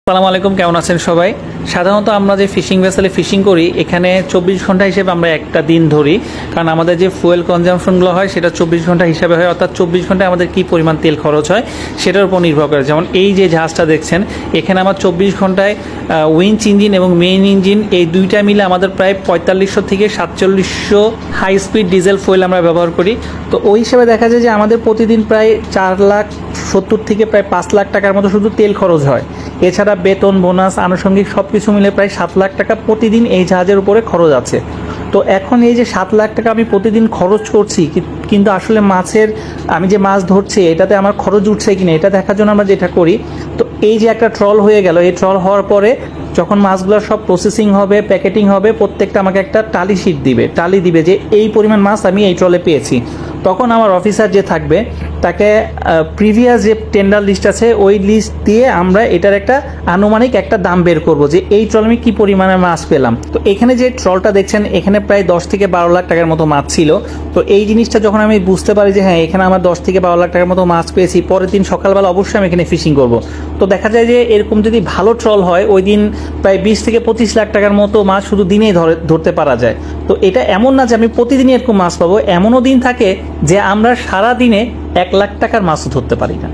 আসসালামু আলাইকুম, কেমন আছেন সবাই? সাধারণত আমরা যে ফিশিং ভেসেলে ফিশিং করি এখানে 24 ঘন্টা হিসেবে আমরা একটা দিন ধরি, কারণ আমাদের যে ফুয়েল কনজাম্পশনগুলো হয় সেটা 24 ঘন্টা হিসাবে হয়, অর্থাৎ 24 ঘন্টায় আমাদের কী পরিমাণ তেল খরচ হয় সেটার উপর নির্ভর করে। যেমন এই যে জাহাজটা দেখছেন, এখানে আমার 24 ঘন্টায় উইঞ্চ ইঞ্জিন এবং মেইন ইঞ্জিন এই দুইটা মিলে আমাদের প্রায় 4500 থেকে 4700 হাই স্পিড ডিজেল ফুয়েল আমরা ব্যবহার করি। তো ওই হিসেবে দেখা যায় যে আমাদের প্রতিদিন প্রায় 4,70,000 থেকে প্রায় 5 লাখ টাকার মতো শুধু তেল খরচ হয়। এছাড়া বেতন, বোনাস, আনুষঙ্গিক সব কিছু মিলে প্রায় 7 লাখ টাকা প্রতিদিন এই জাহাজের উপরে খরচ আছে। তো এখন এই যে 7 লাখ টাকা আমি প্রতিদিন খরচ করছি, কিন্তু আসলে আমি যে মাছ ধরছি এটাতে আমার খরচ উঠছে কিনা এটা দেখার জন্য আমরা যেটা করি, তো এই যে একটা ট্রল হয়ে গেল, এই ট্রল হওয়ার পরে যখন মাছগুলো সব প্রসেসিং হবে, প্যাকেটিং হবে, প্রত্যেকটা আমাকে একটা টালি দিবে যে এই পরিমাণ মাছ আমি এই ট্রলে পেয়েছি। তখন আমার অফিসার যে থাকবে তাকে প্রিভিয়াস যে টেন্ডার লিস্ট আছে ওই লিস্ট দিয়ে আমরা এটার একটা আনুমানিক একটা দাম বের করব যে এই ট্রল আমি কী পরিমাণে মাছ পেলাম। তো এখানে যে ট্রলটা দেখছেন এখানে প্রায় 10 থেকে 12 লাখ টাকার মতো মাছ ছিল। তো এই জিনিসটা যখন আমি বুঝতে পারি যে হ্যাঁ এখানে আমার 10 থেকে 12 লাখ টাকার মতো মাছ পেয়েছি, পরের দিন সকালবেলা অবশ্যই আমি এখানে ফিশিং করব। তো দেখা যায় যে এরকম যদি ভালো ট্রল হয় ওই দিন প্রায় 20 থেকে 25 লাখ টাকার মতো মাছ শুধু দিনেই ধরতে পারা যায়। তো এটা এমন না যে আমি প্রতিদিনই এরকম মাছ পাবো, এমনও দিন থাকে যে আমরা সারা দিনে 1 লাখ টাকার মাছও ধরতে পারি না।